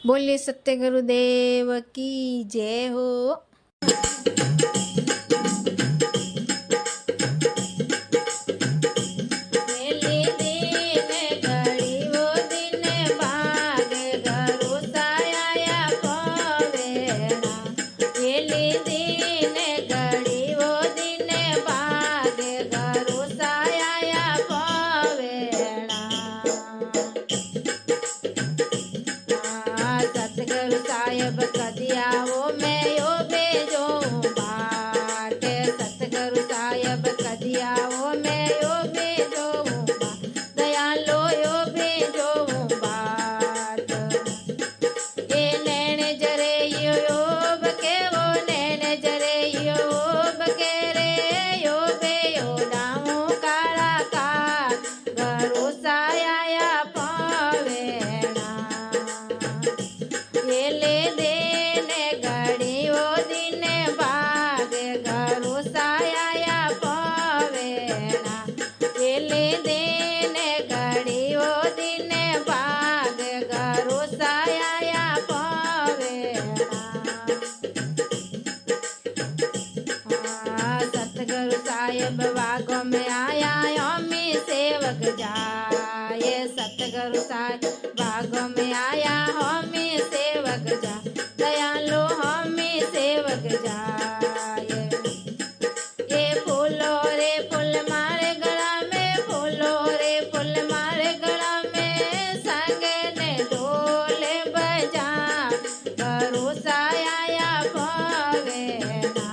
बोलिए सत्य गुरुदेव की जय हो। सतगुरु साहिब कदी आवो मैं यो भेजो बाट। सतगुरु साहिब कदी आवो मैं यो भेजो बाट। दयालो यो भेजो बाट। ए नैन जरे योग के वो नैन जरे योग के रे यो बे यो दामो काला का गुरु साया पावेना। ये ले देने घड़ी वो दिन भाग गुरु साया पावेना। ये ले देने घड़ी वो दिन भाग गुरु साया पावेना। सतगुरु साहिब बागों में आया हमी सेवक जाए। सतगुरु साहिब बागों में आया हमी सेवक जा। दयालो हमी सेवक जाए। ये फूलो रे फूल मारे गला में फूलो रे फूल मारे गला में संग ने ढोल बजा गुरु साया पावेना।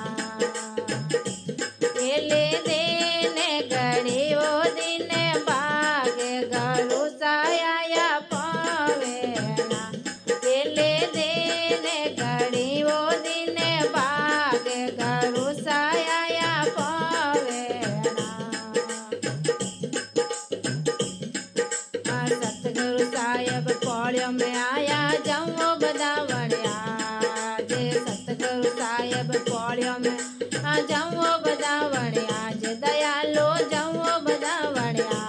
ये ले देने घड़ी वो दिन भाग गुरु साया पावेना। ये ले देने घड़ी वो दिन भाग गुरु साया पावेना। सतगुरु साहिब पौड़ियों में आया जमो बदावणिया। जे सतगुरु साहिब पौड़ियों में जमो बदावणिया। जे दयालो जमो बदावणिया।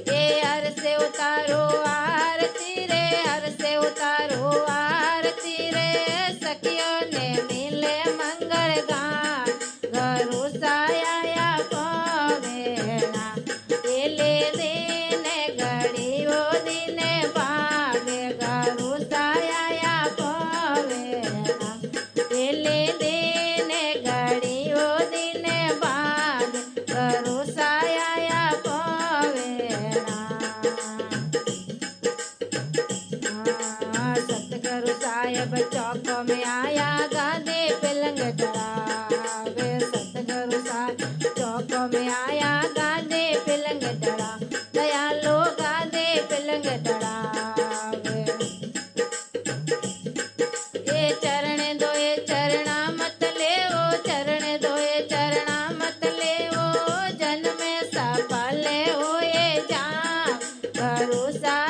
ये हर से उतारो आरती रे हर से उतारो आरती रे सखियों ने मिले मंगल गान गुरु साया पावेना। ये ले देने घड़ी वो दिन भाग गुरु साया पावेना। ये ले देने घड़ी वो दिन भाग गुरु साया पावेना। सतगुरु साहिब चौक में आया गादे पिलंग डरावे। सतगुरु साहिब चौक में आया गादे पिलंग डरा। दयालो गादे पिलंग डरावे। ये चरण दो ये चरणा मत ले वो चरण दो ये चरणा मत ले वो जन्म सफल हो ये जा गुरु सा